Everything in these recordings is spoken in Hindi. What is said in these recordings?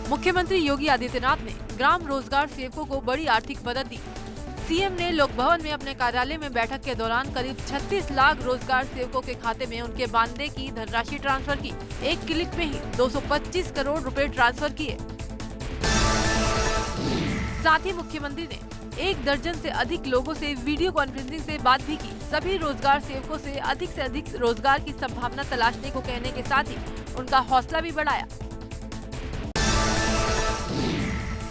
मुख्यमंत्री योगी आदित्यनाथ ने ग्राम रोजगार सेवकों को बड़ी आर्थिक मदद दी। सीएम ने लोक भवन में अपने कार्यालय में बैठक के दौरान करीब 36 लाख रोजगार सेवकों के खाते में उनके मानदेय की धनराशि ट्रांसफर की। एक क्लिक में ही 225 करोड़ रुपए ट्रांसफर किए। साथ ही मुख्यमंत्री ने 1 दर्जन से अधिक लोगों से वीडियो कॉन्फ्रेंसिंग से बात भी की। सभी रोजगार सेवकों से अधिक रोजगार की संभावना तलाशने को कहने के साथ ही उनका हौसला भी बढ़ाया।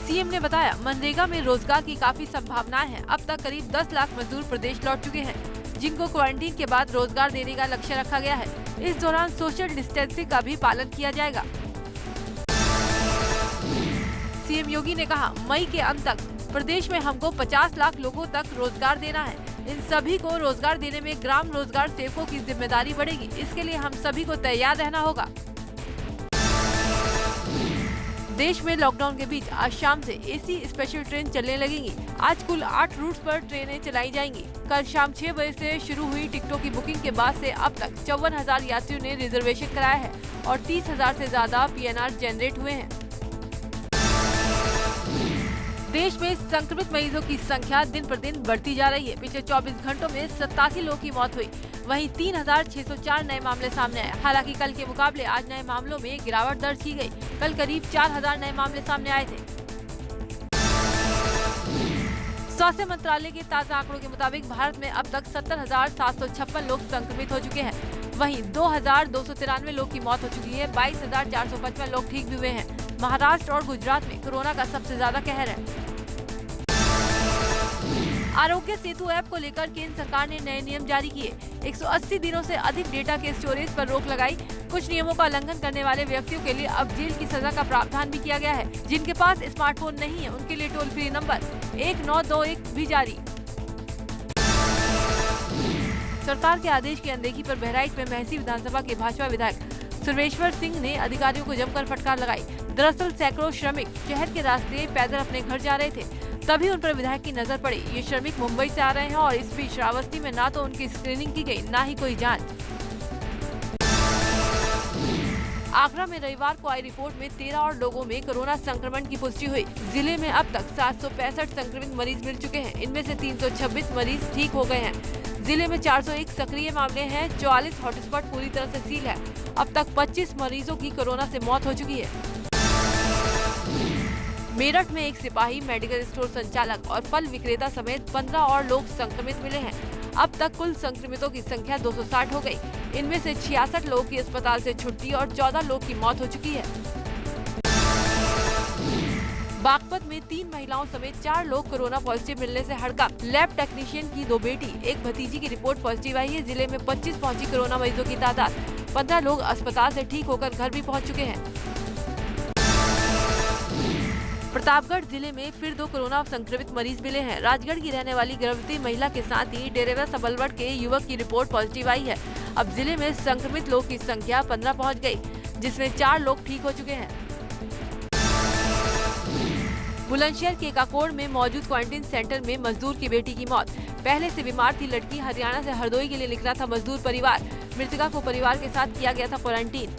सीएम ने बताया, मनरेगा में रोजगार की काफी संभावनाएं हैं। अब तक करीब 10 लाख मजदूर प्रदेश लौट चुके हैं, जिनको क्वारंटीन के बाद रोजगार देने का लक्ष्य रखा गया है। इस दौरान सोशल डिस्टेंसिंग का भी पालन किया जाएगा। सीएम योगी ने कहा, मई के अंत तक प्रदेश में हमको 50 लाख लोगों तक रोजगार देना है। इन सभी को रोजगार देने में ग्राम रोजगार सेवकों की जिम्मेदारी बढ़ेगी। इसके लिए हम सभी को तैयार रहना होगा। देश में लॉकडाउन के बीच आज शाम से एसी स्पेशल ट्रेन चलने लगेंगी। आज कुल 8 रूट्स पर ट्रेनें चलाई जाएंगी। कल शाम 6 बजे से शुरू हुई टिकटों की बुकिंग के बाद से अब तक 54,000 यात्रियों ने रिजर्वेशन कराया है और 30,000 से ज्यादा पीएनआर जनरेट हुए हैं। देश में संक्रमित मरीजों की संख्या दिन पर दिन बढ़ती जा रही है। पिछले 24 घंटों में 87 लोगों की मौत हुई। वहीं 3,604 नए मामले सामने आए। हालांकि कल के मुकाबले आज नए मामलों में गिरावट दर्ज की गई। कल करीब 4,000 नए मामले सामने आए थे। स्वास्थ्य मंत्रालय के ताजा आंकड़ों के मुताबिक भारत में अब तक 70,756 लोग संक्रमित हो चुके हैं। वहीं 2,293 लोग की मौत हो चुकी है। 22,455 लोग ठीक भी हुए हैं। महाराष्ट्र और गुजरात में कोरोना का सबसे ज्यादा कहर है। आरोग्य सेतु ऐप को लेकर केंद्र सरकार ने नए नियम जारी किए। 180 दिनों से अधिक डेटा के स्टोरेज पर रोक लगाई। कुछ नियमों का उल्लंघन करने वाले व्यक्तियों के लिए अब जेल की सजा का प्रावधान भी किया गया है। जिनके पास स्मार्टफोन नहीं है, उनके लिए टोल फ्री नंबर 1921 भी जारी। सरकार के आदेश की अनदेखी पर बहराइच में महसी विधानसभा के भाजपा विधायक सुरेश्वर सिंह ने अधिकारियों को जमकर फटकार लगाई। दरअसल सैकड़ों श्रमिक शहर के रास्ते पैदल अपने घर जा रहे थे, तभी उन पर विधायक की नजर पड़ी। ये श्रमिक मुंबई से आ रहे हैं और इस बीच श्रावस्ती में ना तो उनकी स्क्रीनिंग की गई, ना ही कोई जांच। आगरा में रविवार को आई रिपोर्ट में 13 और लोगों में कोरोना संक्रमण की पुष्टि हुई। जिले में अब तक 765 संक्रमित मरीज मिल चुके हैं। इनमें से 326 मरीज ठीक हो गए हैं। जिले में 401 सक्रिय मामले हैं। 44 हॉटस्पॉट पूरी तरह से सील है। अब तक 25 मरीजों की कोरोना से मौत हो चुकी है। मेरठ में एक सिपाही, मेडिकल स्टोर संचालक और फल विक्रेता समेत 15 और लोग संक्रमित मिले हैं। अब तक कुल संक्रमितों की संख्या 260 हो गई। इनमें से 66 लोगों की अस्पताल से छुट्टी और 14 लोग की मौत हो चुकी है। बागपत में 3 महिलाओं समेत 4 लोग कोरोना पॉजिटिव मिलने से हड़कंप। लैब टेक्नीशियन की 2 बेटी, एक भतीजी की रिपोर्ट पॉजिटिव आई है। जिले में 25 पहुंची कोरोना मरीजों की तादाद। 15 लोग अस्पताल से ठीक होकर घर भी पहुंच चुके हैं। प्रतापगढ़ जिले में फिर 2 कोरोना संक्रमित मरीज मिले हैं। राजगढ़ की रहने वाली गर्भवती महिला के साथ ही डेरेवा सबलवड़ के युवक की रिपोर्ट पॉजिटिव आई है। अब जिले में संक्रमित लोगों की संख्या 15 पहुंच गई, जिसमें 4 लोग ठीक हो चुके हैं। बुलंदशहर के काकोड़ में मौजूद क्वारंटीन सेंटर में मजदूर की बेटी की मौत। पहले से बीमार थी लड़की। हरियाणा से हरदोई के लिए निकला था मजदूर परिवार। मृतका को परिवार के साथ किया गया था क्वारंटीन।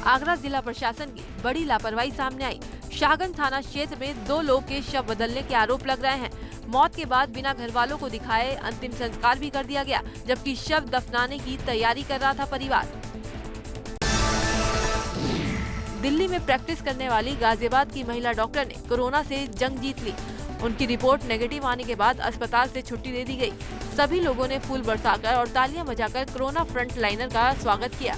आगरा जिला प्रशासन की बड़ी लापरवाही सामने आई। शाहगंज थाना क्षेत्र में 2 लोग के शव बदलने के आरोप लग रहे हैं। मौत के बाद बिना घर वालों को दिखाए अंतिम संस्कार भी कर दिया गया, जबकि शव दफनाने की तैयारी कर रहा था परिवार। दिल्ली में प्रैक्टिस करने वाली गाजियाबाद की महिला डॉक्टर ने कोरोना से जंग जीत ली। उनकी रिपोर्ट नेगेटिव आने के बाद अस्पताल से छुट्टी दे दी गई। सभी लोगों ने फूल बरसाकर और तालियां बजाकर कोरोना फ्रंट लाइनर का स्वागत किया।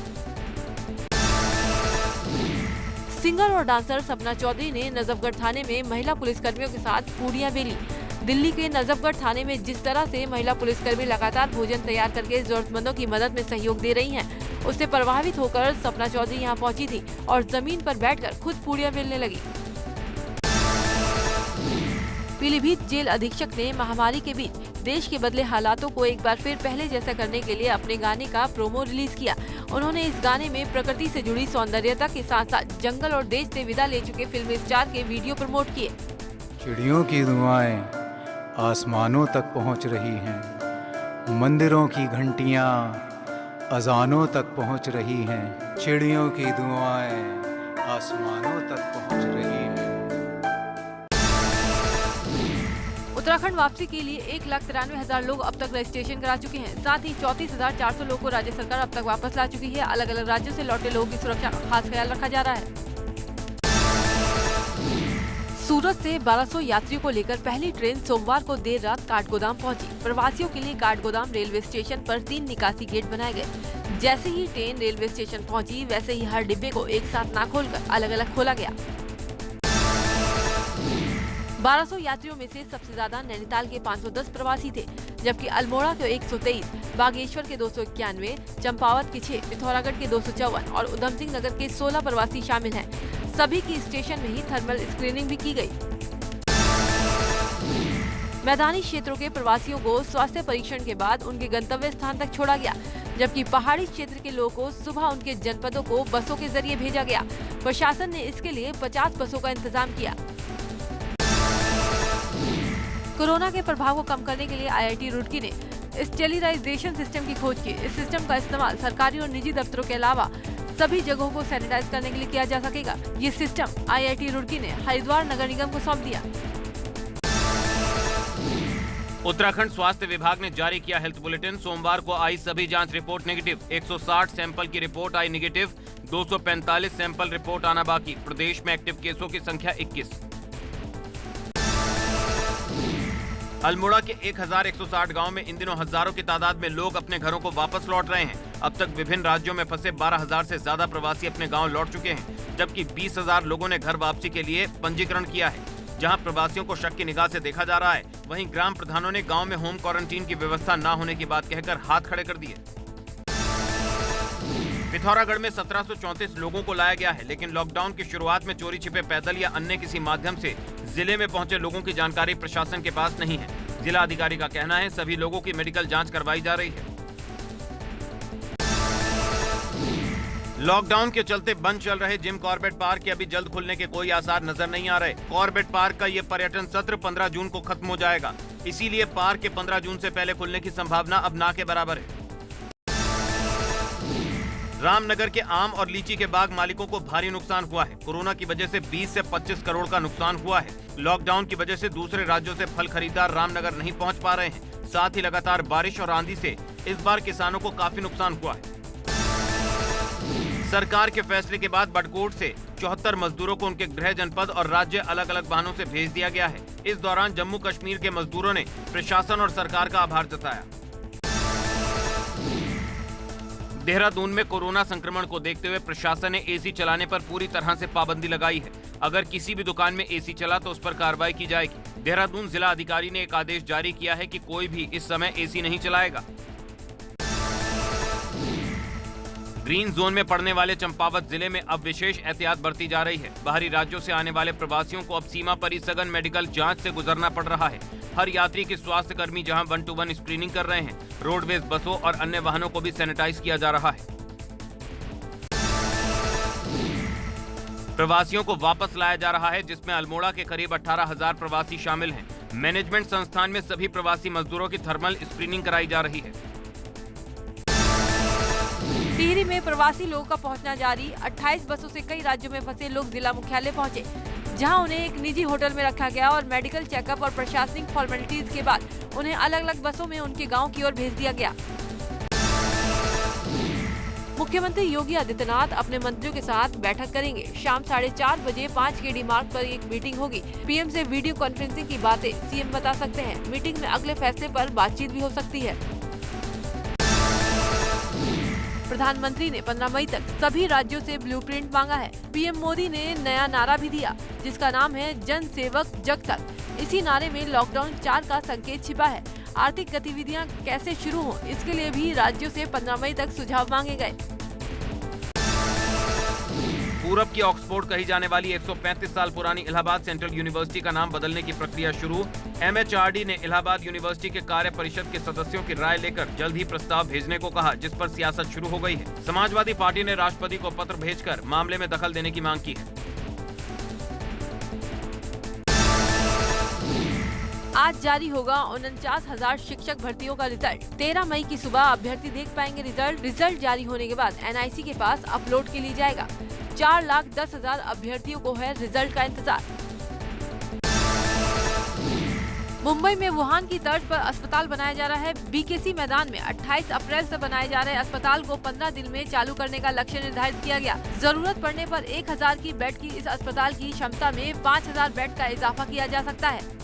सिंगर और डांसर सपना चौधरी ने नजफगढ़ थाने में महिला पुलिसकर्मियों के साथ पूड़ियां बेली। दिल्ली के नजफगढ़ थाने में जिस तरह से महिला पुलिसकर्मी लगातार भोजन तैयार करके जरूरतमंदों की मदद में सहयोग दे रही हैं, उससे प्रभावित होकर सपना चौधरी यहां पहुंची थी और जमीन पर बैठकर खुद पूड़ियां बेलने लगी। पीलीभीत जेल अधीक्षक ने महामारी के बीच देश के बदले हालातों को एक बार फिर पहले जैसा करने के लिए अपने गाने का प्रोमो रिलीज किया। उन्होंने इस गाने में प्रकृति से जुड़ी सौंदर्यता के साथ साथ जंगल और देश से विदा ले चुके फिल्मी स्टार के वीडियो प्रमोट किए। चिड़ियों की दुआएं आसमानों तक पहुंच रही हैं, मंदिरों की घंटियां अजानों तक पहुंच रही हैं। चिड़ियों की दुआएं आसमानों तक पहुंच रही है। उत्तराखंड वापसी के लिए 1,93,000 लोग अब तक रजिस्ट्रेशन करा चुके हैं। साथ ही 34,400 लोगों को राज्य सरकार अब तक वापस ला चुकी है। अलग अलग राज्यों से लौटे लोगों की सुरक्षा का खास ख्याल रखा जा रहा है। सूरत से 1200 यात्रियों को लेकर पहली ट्रेन सोमवार को देर रात काठगोदाम पहुंची। प्रवासियों के लिए काठगोदाम रेलवे स्टेशन पर 3 निकासी गेट बनाए गए। जैसे ही ट्रेन रेलवे स्टेशन पहुंची, वैसे ही हर डिब्बे को एक साथ न खोलकर अलग अलग खोला गया। 1200 यात्रियों में से सबसे ज्यादा नैनीताल के 510 प्रवासी थे, जबकि अल्मोड़ा के 123, बागेश्वर के 291, चंपावत के 6, पिथौरागढ़ के 254 और उधम सिंह नगर के 16 प्रवासी शामिल हैं। सभी की स्टेशन में ही थर्मल स्क्रीनिंग भी की गई। मैदानी क्षेत्रों के प्रवासियों को स्वास्थ्य परीक्षण के बाद उनके गंतव्य स्थान तक छोड़ा गया, जबकि पहाड़ी क्षेत्र के लोगों को सुबह उनके जनपदों को बसों के जरिए भेजा गया। प्रशासन ने इसके लिए 50 बसों का इंतजाम किया। कोरोना के प्रभाव को कम करने के लिए IIT रुड़की ने स्टेरिलाइजेशन सिस्टम की खोज की। इस सिस्टम का इस्तेमाल सरकारी और निजी दफ्तरों के अलावा सभी जगहों को सैनिटाइज करने के लिए किया जा सकेगा। ये सिस्टम IIT रुड़की ने हरिद्वार नगर निगम को सौंप दिया। उत्तराखंड स्वास्थ्य विभाग ने जारी किया हेल्थ बुलेटिन। सोमवार को आई सभी जांच रिपोर्ट नेगेटिव। 160 सैंपल की रिपोर्ट आई नेगेटिव। 245 सैंपल रिपोर्ट आना बाकी। प्रदेश में एक्टिव केसों की संख्या 21। अल्मोड़ा के 1160 गांव में इन दिनों हजारों की तादाद में लोग अपने घरों को वापस लौट रहे हैं। अब तक विभिन्न राज्यों में फंसे 12,000 से ज्यादा प्रवासी अपने गांव लौट चुके हैं, जबकि 20,000 लोगों ने घर वापसी के लिए पंजीकरण किया है। जहां प्रवासियों को शक की निगाह से देखा जा रहा है, वहीं ग्राम प्रधानों ने गांव में होम क्वारंटीन की व्यवस्था न होने की बात कहकर हाथ खड़े कर दिए। पिथौरागढ़ में 1734 लोगों को लाया गया है, लेकिन लॉकडाउन की शुरुआत में चोरी छिपे पैदल या अन्य किसी माध्यम से जिले में पहुंचे लोगों की जानकारी प्रशासन के पास नहीं है। जिला अधिकारी का कहना है सभी लोगों की मेडिकल जांच करवाई जा रही है। लॉकडाउन के चलते बंद चल रहे जिम कॉर्बेट पार्क के अभी जल्द खुलने के कोई आसार नजर नहीं आ रहे। कॉर्बेट पार्क का ये पर्यटन सत्र 15 जून को खत्म हो जाएगा, इसीलिए पार्क के 15 जून से पहले खुलने की संभावना अब ना के बराबर है। रामनगर के आम और लीची के बाग मालिकों को भारी नुकसान हुआ है। कोरोना की वजह से 20 से 25 करोड़ का नुकसान हुआ है। लॉकडाउन की वजह से दूसरे राज्यों से फल खरीदार रामनगर नहीं पहुंच पा रहे हैं। साथ ही लगातार बारिश और आंधी से इस बार किसानों को काफी नुकसान हुआ है। सरकार के फैसले के बाद बडकोट से 74 मजदूरों को उनके गृह जनपद और राज्य अलग अलग वाहनों से भेज दिया गया है। इस दौरान जम्मू कश्मीर के मजदूरों ने प्रशासन और सरकार का आभार जताया। देहरादून में कोरोना संक्रमण को देखते हुए प्रशासन ने एसी चलाने पर पूरी तरह से पाबंदी लगाई है। अगर किसी भी दुकान में एसी चला तो उस पर कार्रवाई की जाएगी। देहरादून जिला अधिकारी ने एक आदेश जारी किया है कि कोई भी इस समय एसी नहीं चलाएगा। ग्रीन जोन में पड़ने वाले चंपावत जिले में अब विशेष एहतियात बरती जा रही है। बाहरी राज्यों से आने वाले प्रवासियों को अब सीमा पर ही सघन मेडिकल जांच से गुजरना पड़ रहा है। हर यात्री के स्वास्थ्य कर्मी जहां 1-to-1 स्क्रीनिंग कर रहे हैं, रोडवेज बसों और अन्य वाहनों को भी सैनिटाइज किया जा रहा है। प्रवासियों को वापस लाया जा रहा है, जिसमें अल्मोड़ा के करीब 18,000 प्रवासी शामिल हैं। मैनेजमेंट संस्थान में सभी प्रवासी मजदूरों की थर्मल स्क्रीनिंग कराई जा रही है। टिहरी में प्रवासी लोगों का पहुंचना जारी। 28 बसों से कई राज्यों में फंसे लोग जिला मुख्यालय पहुंचे, जहां उन्हें एक निजी होटल में रखा गया और मेडिकल चेकअप और प्रशासनिक फॉर्मेलिटीज के बाद उन्हें अलग अलग बसों में उनके गांव की ओर भेज दिया गया। मुख्यमंत्री योगी आदित्यनाथ अपने मंत्रियों के साथ बैठक करेंगे। शाम 4:30 बजे 5 केडी मार्ग पर एक मीटिंग होगी। पीएम से वीडियो कॉन्फ्रेंसिंग की बातें सीएम बता सकते हैं। मीटिंग में अगले फैसले पर बातचीत भी हो सकती है। प्रधानमंत्री ने 15 मई तक सभी राज्यों से ब्लूप्रिंट मांगा है। पीएम मोदी ने नया नारा भी दिया, जिसका नाम है जन सेवक जग तक। इसी नारे में लॉकडाउन 4 का संकेत छिपा है। आर्थिक गतिविधियां कैसे शुरू हों, इसके लिए भी राज्यों से 15 मई तक सुझाव मांगे गए। पूरब की ऑक्सफोर्ड कही जाने वाली 135 साल पुरानी इलाहाबाद सेंट्रल यूनिवर्सिटी का नाम बदलने की प्रक्रिया शुरू। MHRD ने इलाहाबाद यूनिवर्सिटी के कार्य परिषद के सदस्यों की राय लेकर जल्द ही प्रस्ताव भेजने को कहा, जिस पर सियासत शुरू हो गई है। समाजवादी पार्टी ने राष्ट्रपति को पत्र भेजकर मामले में दखल देने की मांग की है। आज जारी होगा 49,000 शिक्षक भर्तियों का रिजल्ट। 13 मई की सुबह अभ्यर्थी देख पाएंगे रिजल्ट। रिजल्ट जारी होने के बाद NIC के पास अपलोड के लिए जाएगा। 4,10,000 अभ्यर्थियों को है रिजल्ट का इंतजार। मुंबई में वुहान की तर्ज पर अस्पताल बनाया जा रहा है। बीकेसी मैदान में 28 अप्रैल से बनाए जा रहे अस्पताल को 15 दिन में चालू करने का लक्ष्य निर्धारित किया गया। जरूरत पड़ने पर 1,000 की बेड की इस अस्पताल की क्षमता में 5,000 बेड का इजाफा किया जा सकता है।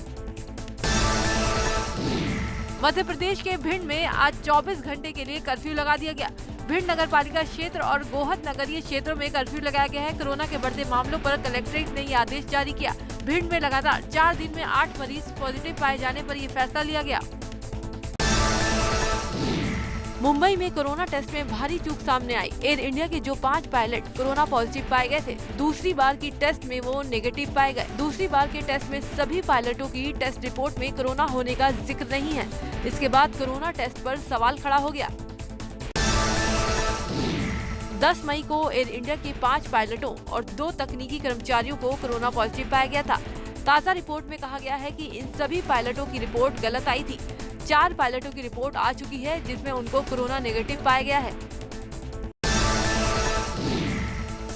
मध्य प्रदेश के भिंड में आज 24 घंटे के लिए कर्फ्यू लगा दिया गया। भिंड नगर पालिका क्षेत्र और गोहत नगरीय क्षेत्रों में कर्फ्यू लगाया गया है। कोरोना के बढ़ते मामलों पर कलेक्ट्रेट ने ये आदेश जारी किया। भिंड में लगातार 4 दिन में 8 मरीज पॉजिटिव पाए जाने पर ये फैसला लिया गया। मुंबई में कोरोना टेस्ट में भारी चूक सामने आई। एयर इंडिया के जो 5 पायलट कोरोना पॉजिटिव पाए गए थे, दूसरी बार की टेस्ट में वो नेगेटिव पाए गए। दूसरी बार के टेस्ट में सभी पायलटों की टेस्ट रिपोर्ट में कोरोना होने का जिक्र नहीं है। इसके बाद कोरोना टेस्ट पर सवाल खड़ा हो गया। 10 मई को एयर इंडिया के 5 पायलटों और 2 तकनीकी कर्मचारियों को कोरोना पॉजिटिव पाया गया था। ताज़ा रिपोर्ट में कहा गया है कि इन सभी पायलटों की रिपोर्ट गलत आई थी। 4 पायलटों की रिपोर्ट आ चुकी है जिसमें उनको कोरोना नेगेटिव पाया गया है।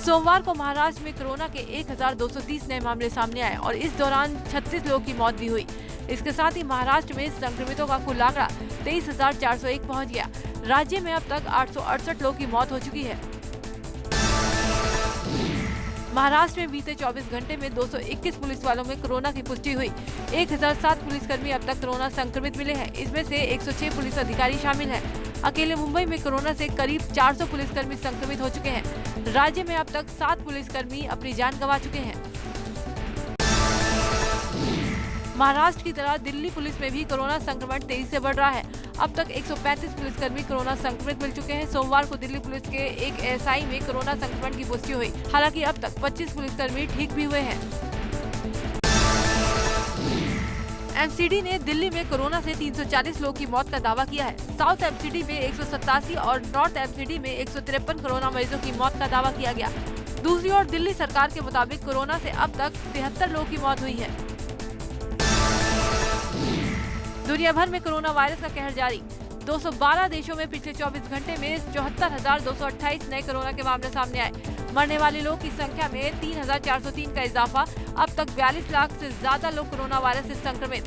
सोमवार को महाराष्ट्र में कोरोना के 1,230 नए मामले सामने आए और इस दौरान 36 लोगों की मौत भी हुई। इसके साथ ही महाराष्ट्र में संक्रमितों का कुल आंकड़ा 23,401 पहुंच गया। राज्य में अब तक 868 लोगों की मौत हो चुकी है। महाराष्ट्र में बीते 24 घंटे में 221 पुलिस वालों में कोरोना की पुष्टि हुई। 1007 पुलिसकर्मी अब तक कोरोना संक्रमित मिले हैं। इसमें से 106 पुलिस अधिकारी शामिल हैं। अकेले मुंबई में कोरोना से करीब 400 पुलिसकर्मी संक्रमित हो चुके हैं। राज्य में अब तक 7 पुलिसकर्मी अपनी जान गंवा चुके हैं। महाराष्ट्र की तरह दिल्ली पुलिस में भी कोरोना संक्रमण तेजी से बढ़ रहा है। अब तक 135 पुलिसकर्मी कोरोना संक्रमित मिल चुके हैं। सोमवार को दिल्ली पुलिस के एक एएसआई में कोरोना संक्रमण की पुष्टि हुई। हालांकि अब तक 25 पुलिसकर्मी ठीक भी हुए हैं। एमसीडी ने दिल्ली में कोरोना से 340 लोगों की मौत का दावा किया है। साउथ एमसीडी में 187 और नॉर्थ एमसीडी में 153 कोरोना मरीजों की मौत का दावा किया गया। दूसरी ओर दिल्ली सरकार के मुताबिक कोरोना से अब तक 73 लोगों की मौत हुई है। दुनिया भर में कोरोना वायरस का कहर जारी। 212 देशों में पिछले 24 घंटे में 74,228 नए कोरोना के मामले सामने आए। मरने वाले लोगों की संख्या में 3,403 का इजाफा। अब तक 42 लाख से ज्यादा लोग कोरोना वायरस से संक्रमित।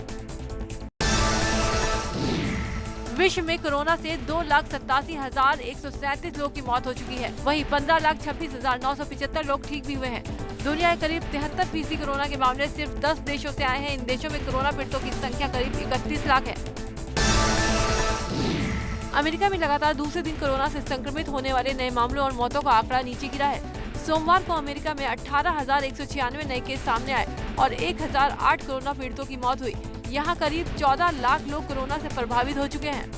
विश्व में कोरोना से 2,87,137 लोगों की मौत हो चुकी है। वहीं 15,26,975 लोग ठीक भी हुए हैं। दुनिया के करीब 73% कोरोना के मामले सिर्फ 10 देशों से आए हैं। इन देशों में कोरोना पीड़ितों की संख्या करीब 31 लाख है। अमेरिका में लगातार दूसरे दिन कोरोना से संक्रमित होने वाले नए मामलों और मौतों का आंकड़ा नीचे गिरा है। सोमवार को अमेरिका में 18,196 नए केस सामने आए और 1,008 कोरोना पीड़ितों की मौत हुई। यहाँ करीब 14 लाख लोग कोरोना से प्रभावित हो चुके हैं।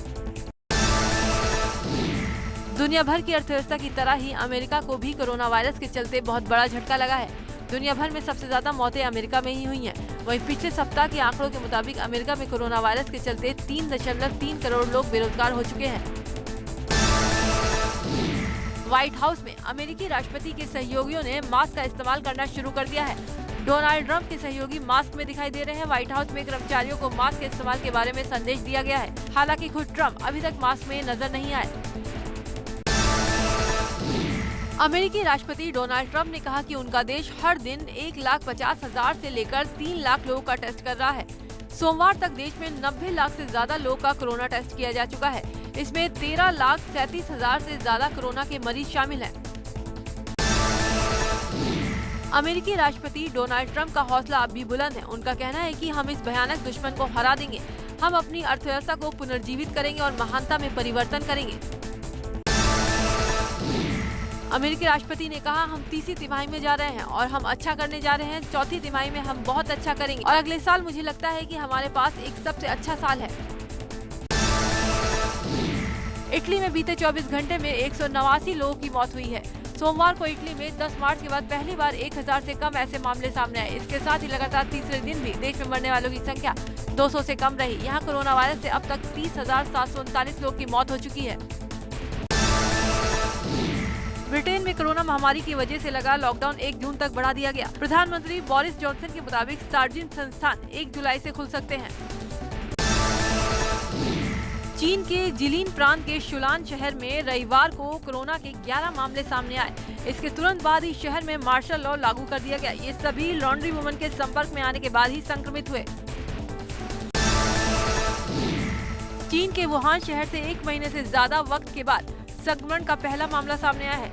दुनिया भर की अर्थव्यवस्था की तरह ही अमेरिका को भी कोरोना वायरस के चलते बहुत बड़ा झटका लगा है। दुनिया भर में सबसे ज्यादा मौतें अमेरिका में ही हुई हैं। वहीं पिछले सप्ताह के आंकड़ों के मुताबिक अमेरिका में कोरोना वायरस के चलते 3.3 करोड़ लोग बेरोजगार हो चुके हैं। व्हाइट हाउस में अमेरिकी राष्ट्रपति के सहयोगियों ने मास्क का इस्तेमाल करना शुरू कर दिया है। डोनाल्ड ट्रंप के सहयोगी मास्क में दिखाई दे रहे हैं। व्हाइट हाउस में कर्मचारियों को मास्क के इस्तेमाल के बारे में संदेश दिया गया है। हालांकि खुद ट्रंप अभी तक मास्क में नजर नहीं आए। अमेरिकी राष्ट्रपति डोनाल्ड ट्रंप ने कहा कि उनका देश हर दिन 1,50,000 से लेकर 3 लाख लोगों का टेस्ट कर रहा है। सोमवार तक देश में 90 लाख से ज्यादा लोगों का कोरोना टेस्ट किया जा चुका है। इसमें 13,37,000 से ज्यादा कोरोना के मरीज शामिल हैं। अमेरिकी राष्ट्रपति डोनाल्ड ट्रंप का हौसला अब भी बुलंद है। उनका कहना है कि हम इस भयानक दुश्मन को हरा देंगे। हम अपनी अर्थव्यवस्था को पुनर्जीवित करेंगे और महानता में परिवर्तन करेंगे। अमेरिकी राष्ट्रपति ने कहा, हम तीसरी तिमाही में जा रहे हैं और हम अच्छा करने जा रहे हैं। चौथी तिमाही में हम बहुत अच्छा करेंगे और अगले साल मुझे लगता है कि हमारे पास एक सबसे अच्छा साल है। इटली में बीते 24 घंटे में 189 लोगों की मौत हुई है। सोमवार को इटली में 10 मार्च के बाद पहली बार 1,000 से कम ऐसे मामले सामने आए। इसके साथ ही लगातार तीसरे दिन भी देश में मरने वालों की संख्या 200 से कम रही। यहाँ कोरोना वायरस से अब तक 30,739 लोगों की मौत हो चुकी है। ब्रिटेन में कोरोना महामारी की वजह से लगा लॉकडाउन 1 जून तक बढ़ा दिया गया। प्रधानमंत्री बोरिस जॉनसन के मुताबिक सार्वजनिक संस्थान 1 जुलाई से खुल सकते हैं। चीन के जिलिन प्रांत के शुलान शहर में रविवार को कोरोना के 11 मामले सामने आए। इसके तुरंत बाद ही शहर में मार्शल लॉ लागू कर दिया गया। ये सभी लॉन्ड्री वुमन के संपर्क में आने के बाद ही संक्रमित हुए। चीन के वुहान शहर से 1 महीने से ज्यादा वक्त के बाद संक्रमण का पहला मामला सामने आया है।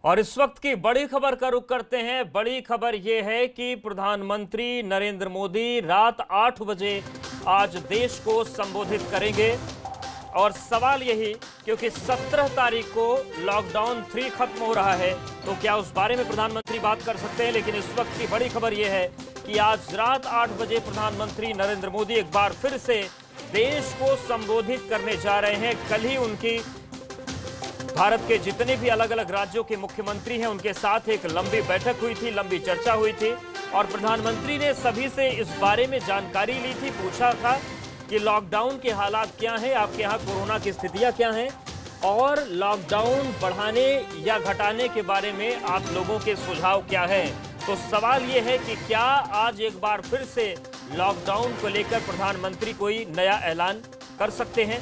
और इस वक्त की बड़ी खबर का रुख करते हैं। बड़ी खबर यह है कि प्रधानमंत्री नरेंद्र मोदी रात 8 बजे आज देश को संबोधित करेंगे। और सवाल यही, क्योंकि 17 तारीख को लॉकडाउन 3 खत्म हो रहा है, तो क्या उस बारे में प्रधानमंत्री बात कर सकते हैं। लेकिन इस वक्त की बड़ी खबर यह है कि आज रात 8 बजे प्रधानमंत्री नरेंद्र मोदी एक बार फिर से देश को संबोधित करने जा रहे हैं। कल ही उनकी भारत के जितने भी अलग अलग राज्यों के मुख्यमंत्री हैं उनके साथ एक लंबी बैठक हुई थी, लंबी चर्चा हुई थी और प्रधानमंत्री ने सभी से इस बारे में जानकारी ली थी। पूछा था कि लॉकडाउन के हालात क्या हैं, आपके यहाँ कोरोना की स्थितियां क्या हैं और लॉकडाउन बढ़ाने या घटाने के बारे में आप लोगों के सुझाव क्या हैं। तो सवाल ये है कि क्या आज एक बार फिर से लॉकडाउन को लेकर प्रधानमंत्री कोई नया ऐलान कर सकते हैं।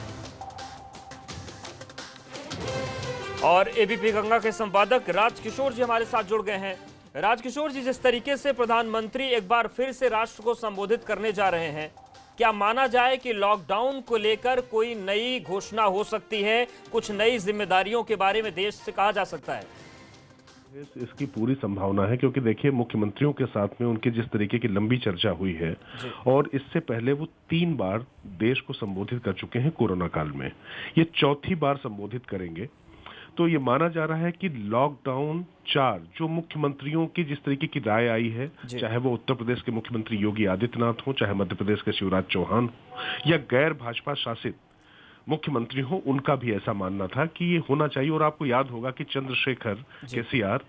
और एबीपी गंगा के संपादक राजकिशोर जी हमारे साथ जुड़ गए हैं। राजकिशोर जी, जिस तरीके से प्रधानमंत्री एक बार फिर से राष्ट्र को संबोधित करने जा रहे हैं, क्या माना जाए कि लॉकडाउन को लेकर कोई नई घोषणा हो सकती है, कुछ नई जिम्मेदारियों के बारे में देश से कहा जा सकता है। इसकी पूरी संभावना है, क्योंकि देखिए मुख्यमंत्रियों के साथ में उनकी जिस तरीके की लंबी चर्चा हुई है और इससे पहले वो 3 बार देश को संबोधित कर चुके हैं कोरोना काल में, ये 4थी बार संबोधित करेंगे। तो ये माना जा रहा है कि लॉकडाउन 4 जो मुख्यमंत्रियों की जिस तरीके की राय आई है, चाहे वो उत्तर प्रदेश के मुख्यमंत्री योगी आदित्यनाथ हो, चाहे मध्य प्रदेश के शिवराज चौहान हो या गैर भाजपा शासित मुख्यमंत्री हो, उनका भी ऐसा मानना था कि ये होना चाहिए। और आपको याद होगा कि चंद्रशेखर केसीआर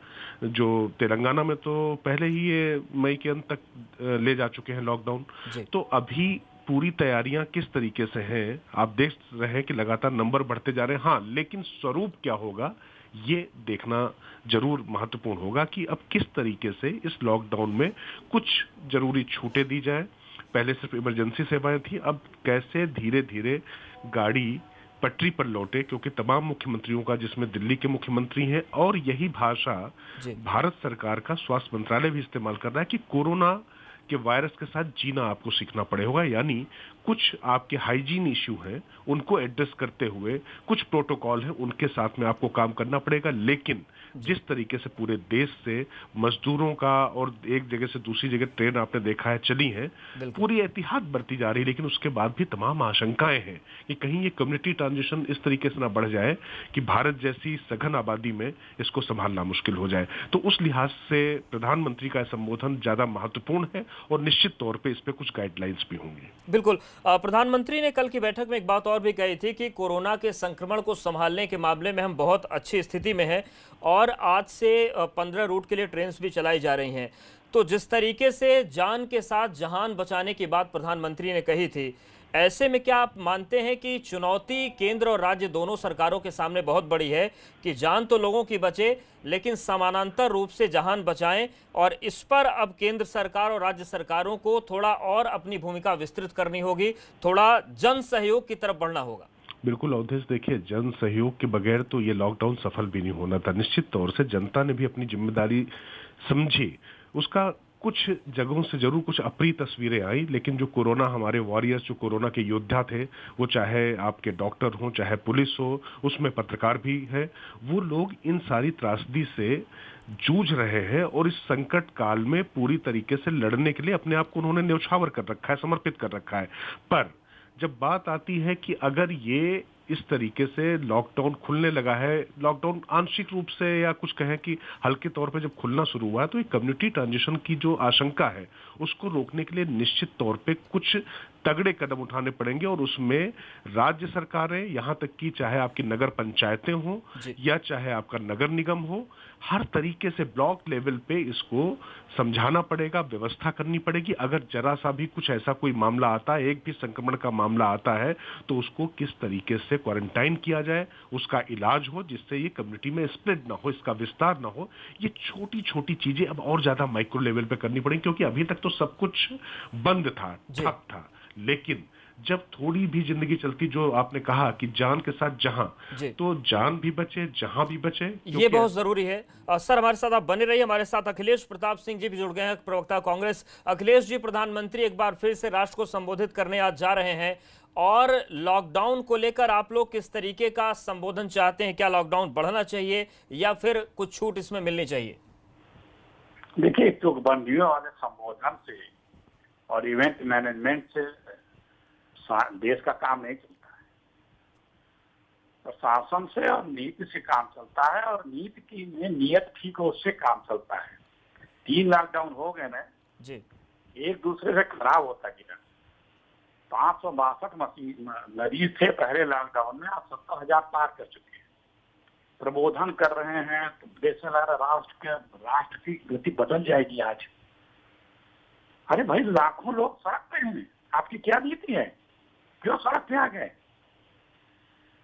जो तेलंगाना में तो पहले ही ये मई के अंत तक ले जा चुके हैं लॉकडाउन, तो अभी पूरी तैयारियां किस तरीके से हैं आप देख रहे हैं कि लगातार नंबर बढ़ते जा रहे हैं। हाँ, लेकिन स्वरूप क्या होगा ये देखना जरूर महत्वपूर्ण होगा कि अब किस तरीके से इस लॉकडाउन में कुछ जरूरी छूटें दी जाए। पहले सिर्फ इमरजेंसी सेवाएं थी, अब कैसे धीरे धीरे गाड़ी पटरी पर लौटे, क्योंकि तमाम मुख्यमंत्रियों का, जिसमें दिल्ली के मुख्यमंत्री हैं और यही भाषा भारत सरकार का स्वास्थ्य मंत्रालय भी इस्तेमाल कर रहा है कि कोरोना के वायरस के साथ जीना आपको सीखना पड़ेगा। यानी कुछ आपके हाइजीन इश्यू हैं उनको एड्रेस करते हुए कुछ प्रोटोकॉल हैं उनके साथ में आपको काम करना पड़ेगा। लेकिन जिस तरीके से पूरे देश से मजदूरों का और एक जगह से दूसरी जगह ट्रेन आपने देखा है चली है, पूरी एहतियात बरती जा रही है, लेकिन उसके बाद भी तमाम आशंकाएं हैं कि कहीं ये कम्युनिटी ट्रांजिशन इस तरीके से ना बढ़ जाए कि भारत जैसी सघन आबादी में इसको संभालना मुश्किल हो जाए। तो उस लिहाज से प्रधानमंत्री का संबोधन ज्यादा महत्वपूर्ण है और निश्चित तौर पर इस पर कुछ गाइडलाइंस भी होंगे। बिल्कुल, प्रधानमंत्री ने कल की बैठक में एक बात और भी कही थी कि कोरोना के संक्रमण को संभालने के मामले में हम बहुत अच्छी स्थिति में हैं और आज से 15 रूट के लिए ट्रेन भी चलाई जा रही हैं। तो जिस तरीके से जान के साथ जहान बचाने की बात प्रधानमंत्री ने कही थी, ऐसे में क्या आप मानते हैं कि चुनौती केंद्र और राज्य दोनों सरकारों के सामने बहुत बड़ी है कि जान तो लोगों की बचे लेकिन समानांतर रूप से जहान बचाएं, और इस पर अब केंद्र सरकार और राज्य सरकारों को थोड़ा और अपनी भूमिका विस्तृत करनी होगी, थोड़ा जन सहयोग की तरफ बढ़ना होगा। बिल्कुल अवधेश, देखिए जन सहयोग के बगैर तो ये लॉकडाउन सफल भी नहीं होना था। निश्चित तौर से जनता ने भी अपनी जिम्मेदारी समझी, उसका कुछ जगहों से जरूर कुछ अप्रिय तस्वीरें आई, लेकिन जो कोरोना हमारे वॉरियर्स, जो कोरोना के योद्धा थे, वो चाहे आपके डॉक्टर हो चाहे पुलिस हो, उसमें पत्रकार भी है, वो लोग इन सारी त्रासदी से जूझ रहे हैं और इस संकट काल में पूरी तरीके से लड़ने के लिए अपने आप को उन्होंने न्यौछावर कर रखा है, समर्पित कर रखा है। पर जब बात आती है कि अगर ये इस तरीके से लॉकडाउन खुलने लगा है, लॉकडाउन आंशिक रूप से या कुछ कहें कि हल्के तौर पे जब खुलना शुरू हुआ है, तो ये कम्युनिटी ट्रांजिशन की जो आशंका है उसको रोकने के लिए निश्चित तौर पे कुछ तगड़े कदम उठाने पड़ेंगे। और उसमें राज्य सरकारें, यहाँ तक कि चाहे आपकी नगर पंचायतें हों या चाहे आपका नगर निगम हो, हर तरीके से ब्लॉक लेवल पे इसको समझाना पड़ेगा, व्यवस्था करनी पड़ेगी। अगर जरा सा भी कुछ ऐसा कोई मामला आता है, एक भी संक्रमण का मामला आता है, तो उसको किस तरीके से क्वारंटाइन किया जाए, उसका इलाज हो, जिससे ये कम्युनिटी में स्प्रेड ना हो, इसका विस्तार ना हो। ये छोटी छोटी चीजें अब और ज्यादा माइक्रो लेवल पे करनी पड़ेगी, क्योंकि अभी तक तो सब कुछ बंद था, ठप था। लेकिन जब थोड़ी भी जिंदगी चलती, जो आपने कहा कि जान के साथ जहां, जी। तो जान भी बचे, जहां भी बचे, ये बहुत जरूरी है। सर हमारे साथ आप बने रहिए। हमारे साथ अखिलेश प्रताप सिंह जी भी जुड़ गए हैं, प्रवक्ता कांग्रेस। अखिलेश जी, प्रधानमंत्री एक बार फिर से राष्ट्र को संबोधित करने आज जा रहे हैं, और लॉकडाउन को लेकर आप लोग किस तरीके का संबोधन चाहते हैं? क्या लॉकडाउन बढ़ना चाहिए या फिर कुछ छूट इसमें मिलनी चाहिए? देखिए, तुकबंदियों वाले संबोधन से और इवेंट मैनेजमेंट से देश का काम नहीं चलता है। प्रशासन से और नीति से काम चलता है, और नीति की नियत ठीक हो, उससे काम चलता है। 3 लॉकडाउन हो गए ना जी, एक दूसरे से खराब होता गया। 562 मरीज थे पहले लॉकडाउन में, अब 70,000 पार कर चुके हैं। प्रबोधन कर रहे हैं तो देश में राष्ट्र की गति बदल जाएगी आज। अरे भाई, लाखों लोग सड़क पे हैं, आपकी क्या नीति है? क्यों सड़क पे आ गए?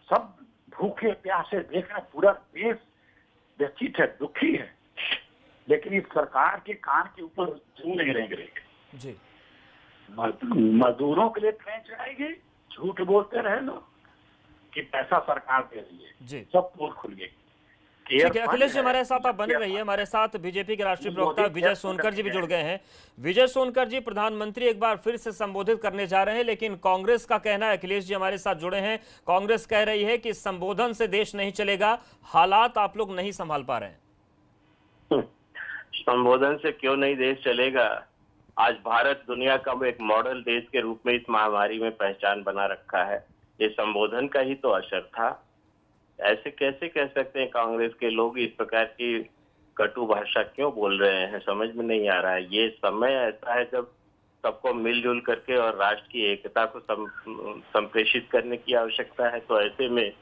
सब भूखे प्यासे देख रहे, पूरा देश व्यथित है, दुखी है, लेकिन इस सरकार के कान के ऊपर जू नहीं रहेंगे। जी, मजदूरों के लिए ट्रेन चलाएगी, झूठ बोलते रहे लोग कि पैसा सरकार दे रही है। जी, सब पोल खुल गए। ठीक है अखिलेश जी, हमारे साथ आप बने रहिए। हमारे साथ बीजेपी के राष्ट्रीय प्रवक्ता विजय सोनकर जी भी जुड़ गए हैं। विजय सोनकर जी, प्रधानमंत्री एक बार फिर से संबोधित करने जा रहे हैं, लेकिन कांग्रेस का कहना है, अखिलेश जी हमारे साथ जुड़े हैं, कांग्रेस कह रही है कि संबोधन से देश नहीं चलेगा, हालात आप लोग नहीं संभाल पा रहे हैं। संबोधन से क्यों नहीं देश चलेगा? आज भारत दुनिया का एक मॉडल देश के रूप में इस महामारी में पहचान बना रखा है। ये संबोधन का ही तो असर था। ऐसे कैसे कह सकते हैं कांग्रेस के लोग? इस प्रकार की कटु भाषा क्यों बोल रहे हैं, समझ में नहीं आ रहा है। ये समय ऐसा है जब सबको मिलजुल करके और राष्ट्र की एकता को संप्रेषित करने की आवश्यकता है। तो ऐसे में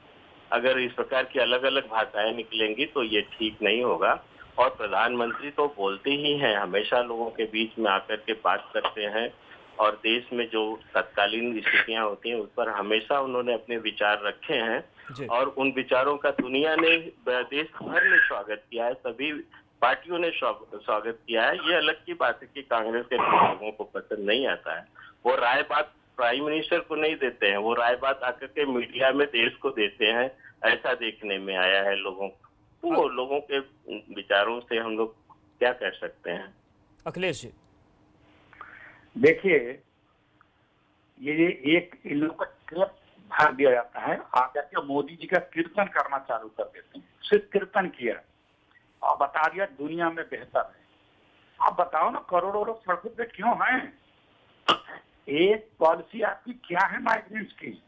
अगर इस प्रकार की अलग अलग भाषाएं निकलेंगी तो ये ठीक नहीं होगा। और प्रधानमंत्री तो बोलते ही हैं, हमेशा लोगों के बीच में आकर के बात करते हैं, और देश में जो तत्कालीन स्थितियां होती हैं उस पर हमेशा उन्होंने अपने विचार रखे हैं, और उन विचारों का दुनिया ने, देश भर ने स्वागत किया है, सभी पार्टियों ने स्वागत किया है। ये अलग की बात है कि कांग्रेस के लोगों को पसंद नहीं आता है। वो राय बात प्राइम मिनिस्टर को नहीं देते हैं, वो राय बात आकर के मीडिया में देश को देते हैं। ऐसा देखने में आया है लोगों को। तो वो लोगों के विचारों से हम लोग क्या कर सकते हैं? अखिलेश जी, देखिए, ये एक इन लोगों का क्लिप भर दिया जाता है, आकर के मोदी जी का कीर्तन करना चालू कर देते हैं। सिर्फ कीर्तन किया और बता दिया दुनिया में बेहतर है। आप बताओ ना, करोड़ों लोग सड़कों पे क्यों हैं? एक पॉलिसी आपकी क्या है माइग्रेंट्स की?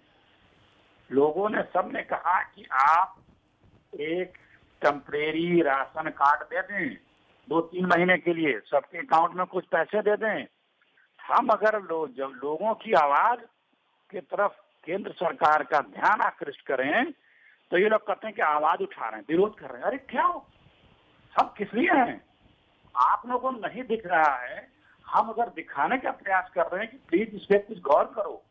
लोगों ने, सबने कहा कि आप एक टेम्परेरी राशन कार्ड दे दें 2-3 महीने के लिए, सबके अकाउंट में कुछ पैसे दे दें। हम अगर जब लोगों की आवाज की तरफ केंद्र सरकार का ध्यान आकृष्ट करें तो ये लोग कहते हैं कि आवाज उठा रहे हैं, विरोध कर रहे हैं। अरे क्यों? सब किस लिए हैं? आप लोगों को नहीं दिख रहा है। हम अगर दिखाने का प्रयास कर रहे हैं कि प्लीज इस पे कुछ गौर करो,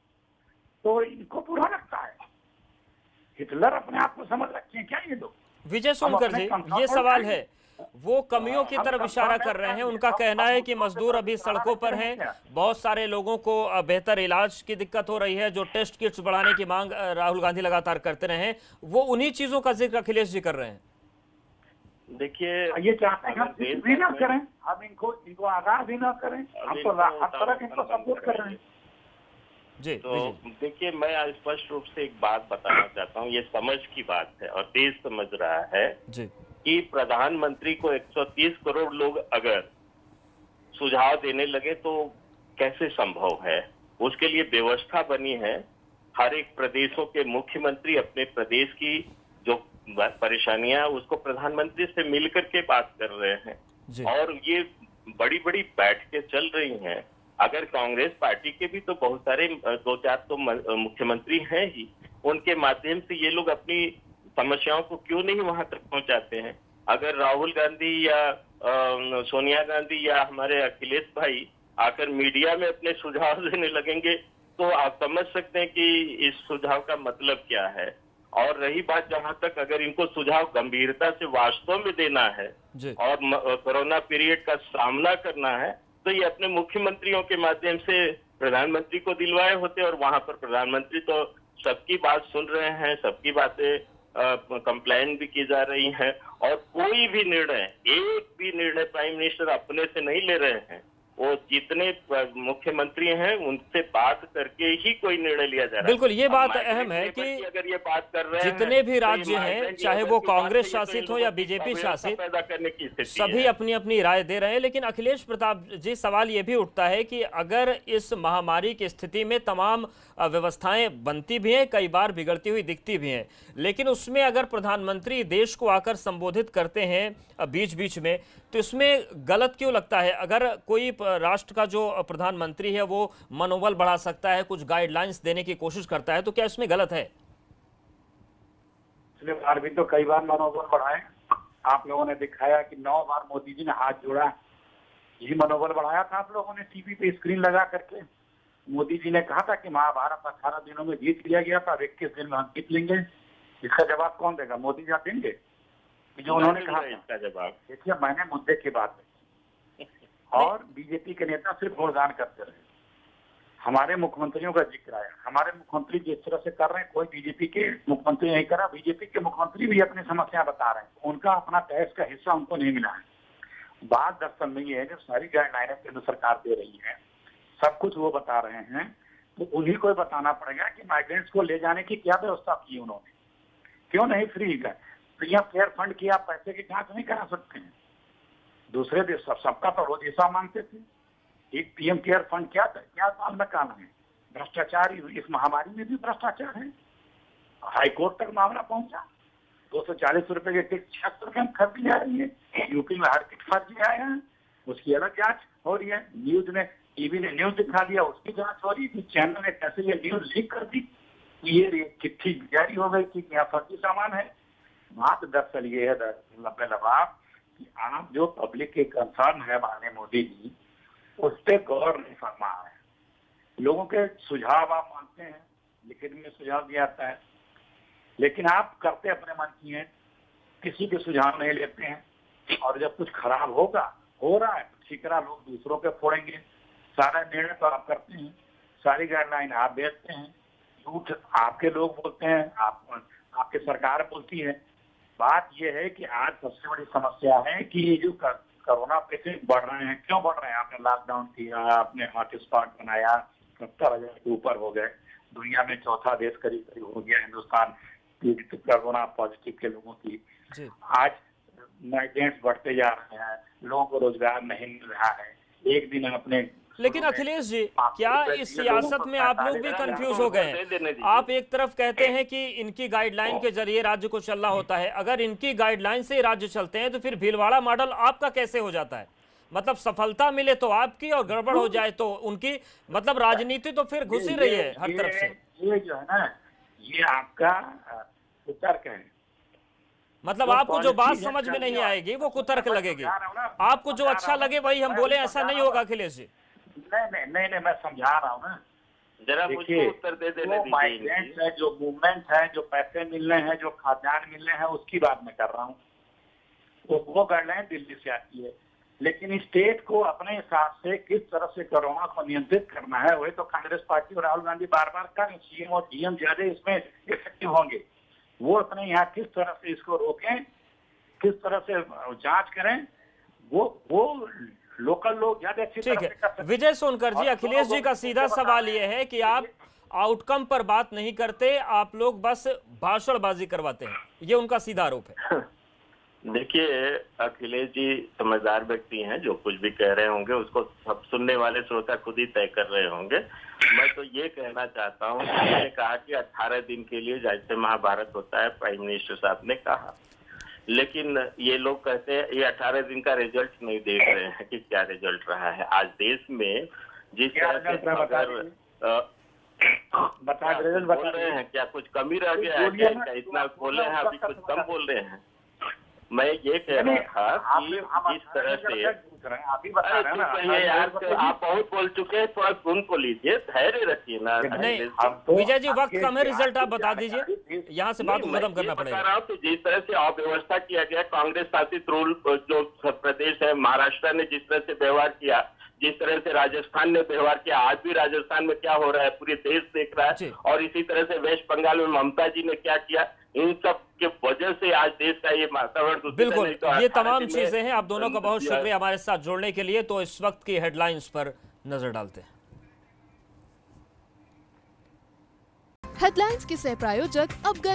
तो इनको बुरा लगता है। हिटलर अपने आप को समझ रखते हैं क्या ये लोग? विजय सोनकर जी, ये सवाल है, वो कमियों की तरफ इशारा कर रहे हैं। उनका कहना है कि मजदूर अभी सड़कों पर हैं, बहुत सारे लोगों को बेहतर इलाज की दिक्कत हो रही है, जो टेस्ट किट्स बढ़ाने की मांग राहुल गांधी लगातार करते रहे हैं, वो उन्हीं चीजों का जिक्र अखिलेश जी कर रहे हैं। देखिए, ये चाहते हैं हम भी ना करें, हम इनको आगाह भी ना करें, हम तो हर तरह इनको सपोर्ट कर रहे हैं। जी, तो देखिए, मैं आज स्पष्ट रूप से एक बात बताना चाहता हूँ, ये समझ की बात है और देश समझ रहा है जी, कि प्रधानमंत्री को 130 करोड़ लोग अगर सुझाव देने लगे तो कैसे संभव है? उसके लिए व्यवस्था बनी है। हर एक प्रदेशों के मुख्यमंत्री अपने प्रदेश की जो परेशानियां उसको प्रधानमंत्री से मिलकर के बात कर रहे हैं, और ये बड़ी बड़ी बैठकें चल रही हैं। अगर कांग्रेस पार्टी के भी तो बहुत सारे 2-4 तो मुख्यमंत्री हैं ही, उनके माध्यम से ये लोग अपनी समस्याओं को क्यों नहीं वहां तक पहुंचाते हैं? अगर राहुल गांधी या सोनिया गांधी या हमारे अखिलेश भाई आकर मीडिया में अपने सुझाव देने लगेंगे तो आप समझ सकते हैं कि इस सुझाव का मतलब क्या है। और रही बात जहां तक अगर इनको सुझाव गंभीरता से वास्तव में देना है और कोरोना पीरियड का सामना करना है तो ये अपने मुख्यमंत्रियों के माध्यम से प्रधानमंत्री को दिलवाए होते, और वहां पर प्रधानमंत्री तो सबकी बात सुन रहे हैं, सबकी बातें कंप्लेन भी की जा रही हैं, और कोई भी निर्णय, एक भी निर्णय प्राइम मिनिस्टर अपने से नहीं ले रहे हैं। वो जितने मुख्यमंत्री हैं उनसे बात करके ही कोई निर्णय लिया जा रहा है। बिल्कुल, ये बात अहम है कि अगर ये बात कर रहे हैं, जितने भी तो राज्य हैं, चाहे वो कांग्रेस शासित हो या बीजेपी शासित, पैदा करने की स्थिति सभी है। अपनी अपनी राय दे रहे हैं। लेकिन अखिलेश प्रताप जी, सवाल ये भी उठता है कि अगर इस महामारी की स्थिति में तमाम व्यवस्थाएं बनती भी हैं, कई बार बिगड़ती हुई दिखती भी हैं, लेकिन उसमें अगर प्रधानमंत्री देश को आकर संबोधित करते हैं बीच बीच में, तो इसमें गलत क्यों लगता है? अगर कोई राष्ट्र का जो प्रधानमंत्री है वो मनोबल बढ़ा सकता है, कुछ गाइडलाइंस देने की कोशिश करता है, तो क्या इसमें गलत है? पिछले बार भी तो कई बार मनोबल बढ़ाए। आप लोगों ने दिखाया कि 9 बार मोदी जी ने हाथ जोड़ा, यही मनोबल बढ़ाया था आप लोगों ने टीवी पे स्क्रीन लगा करके। मोदी जी ने कहा था कि महाभारत 18 दिनों में जीत लिया गया था, अब 21 दिन में हम जीत लेंगे। इसका जवाब कौन देगा? मोदी जी देंगे जो उन्होंने कहा था। इसका जवाब देखिए, मैंने मुद्दे की बात की और बीजेपी के नेता सिर्फ गुणगान करते रहे। हमारे मुख्यमंत्रियों का जिक्र आया, हमारे मुख्यमंत्री जिस तरह से कर रहे हैं, कोई बीजेपी के मुख्यमंत्री नहीं करा। बीजेपी के मुख्यमंत्री भी अपनी समस्या बता रहे हैं, उनका अपना टैक्स का हिस्सा उनको नहीं मिला है। बात दरअसल में ये है, जब सारी गाइडलाइनें केंद्र सरकार दे रही है, सब कुछ वो बता रहे हैं, तो उन्हीं को बताना पड़ेगा कि माइग्रेंट्स को ले जाने की क्या व्यवस्था की उन्होंने। क्यों नहीं फ्री का पीएम केयर फंड की आप पैसे की जांच नहीं करा सकते हैं? दूसरे देश सबका तो रोज हिस्सा मांगते थे। एक पीएम केयर फंड क्या साल में काम है? भ्रष्टाचार, इस महामारी में भी भ्रष्टाचार है। हाईकोर्ट तक मामला पहुंचा। 240 रुपए के टिकट 76 रुपए में खरीदी जा रही है। यूपी में हर किट फर्जी आया है, उसकी अलग जांच हो रही है। न्यूज ने, टीवी ने न्यूज दिखा दिया, उसकी जांच हो रही थी। चैनल ने कैसे ये न्यूज लीक कर दी, ये चिट्ठी जारी हो गई थी कि यहाँ फर्जी सामान है। बात दरअसल ये है लबाब कि आप जो पब्लिक के कंसर्न है माननीय मोदी जी, उस पर गौर नहीं फरमा है। लोगों के सुझाव आप मानते हैं, लिखित में सुझाव दिया जाता है, लेकिन आप करते अपने मन की हैं, किसी के सुझाव नहीं लेते हैं। और जब कुछ खराब होगा, हो रहा है तो ठीकरा लोग दूसरों के फोड़ेंगे। सारा निर्णय तो आप करते हैं, सारी गाइडलाइन आप भेजते हैं, झूठ आपके लोग बोलते हैं, आपकी सरकार बोलती है। बात यह है कि आज सबसे बड़ी समस्या है कि ये जो कोरोना पेशेंट बढ़ रहे हैं, क्यों बढ़ रहे हैं? आपने लॉकडाउन किया, आपने हॉटस्पॉट बनाया, 70,000 के ऊपर हो गए। दुनिया में चौथा देश करीब हो गया हिंदुस्तान पीड़ित कोरोना पॉजिटिव के लोगों की। आज माइग्रेंट्स बढ़ते जा रहे हैं, लोगों को रोजगार नहीं मिल रहा है। एक दिन अपने, लेकिन अखिलेश जी, क्या इस सियासत में आप लोग भी कंफ्यूज हो गए हैं? आप एक तरफ कहते हैं कि इनकी गाइडलाइन के जरिए राज्य को चलना होता है, अगर इनकी गाइडलाइन से राज्य चलते हैं तो फिर भीलवाड़ा मॉडल आपका कैसे हो जाता है? मतलब सफलता मिले तो आपकी और गड़बड़ हो जाए तो उनकी, मतलब राजनीति तो फिर घुस ही रही है हर तरफ से। ये जो है ना, ये आपका कुतर्क है। मतलब आपको जो बात समझ में नहीं आएगी वो कुतर्क लगेगी, आपको जो अच्छा लगे वही हम बोले, ऐसा नहीं होगा अखिलेश जी। नहीं, मैं समझा रहा हूँ ना। जरा मुझको उत्तर दे देने दीजिए। माइग्रेंट्स है, जो मूवमेंट है, जो पैसे मिल रहे हैं, जो खाद्यान्न मिल रहे हैं, उसकी बात मैं कर रहा हूँ। वो गाइडलाइन दिल्ली से आती है, लेकिन स्टेट को अपने हिसाब से किस तरह से कोरोना को नियंत्रित करना है, वही तो कांग्रेस पार्टी और राहुल गांधी बार बार कर रहे हैं। सीएम और डीएम ज्यादा इसमें इफेक्टिव होंगे। वो अपने यहाँ किस तरह से इसको रोकें, किस तरह से जांच करें, वो लोकल लोग ज्यादा अच्छी तरह से कर सकते हैं। विजय सोनकर जी, अखिलेश जी का सीधा सवाल यह है कि आप आउटकम पर बात नहीं करते, आप लोग बस भाषणबाजी करवाते हैं, ये उनका सीधा आरोप है। देखिए, अखिलेश जी समझदार व्यक्ति हैं, जो कुछ भी कह रहे होंगे उसको सब सुनने वाले श्रोता खुद ही तय कर रहे होंगे। मैं तो ये कहना चाहता हूँ, मैंने कहा कि 18 दिन के लिए जैसे महाभारत होता है, प्राइम मिनिस्टर साहब ने कहा, लेकिन ये लोग कहते हैं ये 18 दिन का रिजल्ट नहीं देख रहे हैं कि क्या रिजल्ट रहा है। आज देश में जिस तरह से बोल रहे हैं, क्या कुछ कमी रह गया है? क्या इतना बोल रहे हैं, अभी कुछ कम बोल रहे हैं? मैं ये कह रहा था कि इस तरह से यार, आप बहुत बोल चुके हैं, थोड़ा सुन को लीजिए, धैर्य रखिए ना। नहीं विजय जी, वक्त कम है, रिजल्ट आप बता दीजिए, यहाँ से बात खत्म करना पड़ेगा। बता रहा हूँ कि जिस तरह से अव्यवस्था किया गया, कांग्रेस शासित रूल जो प्रदेश है महाराष्ट्र ने जिस तरह से व्यवहार किया, जिस तरह से राजस्थान ने व्यवहार किया, आज भी राजस्थान में क्या हो रहा है पूरे देश देख रहा जी। है। और इसी तरह से वेस्ट बंगाल में ममता जी ने क्या किया, इन सब के वजह से आज देश का ये वातावरण दूषित है। बिल्कुल, नहीं तो ये 18 तमाम दिन में चीजें हैं। आप दोनों का बहुत शुक्रिया हमारे साथ जुड़ने के लिए। तो इस वक्त की हेडलाइंस पर नजर डालते हैं। हेडलाइंस के सह प्रायोजक अब गर्म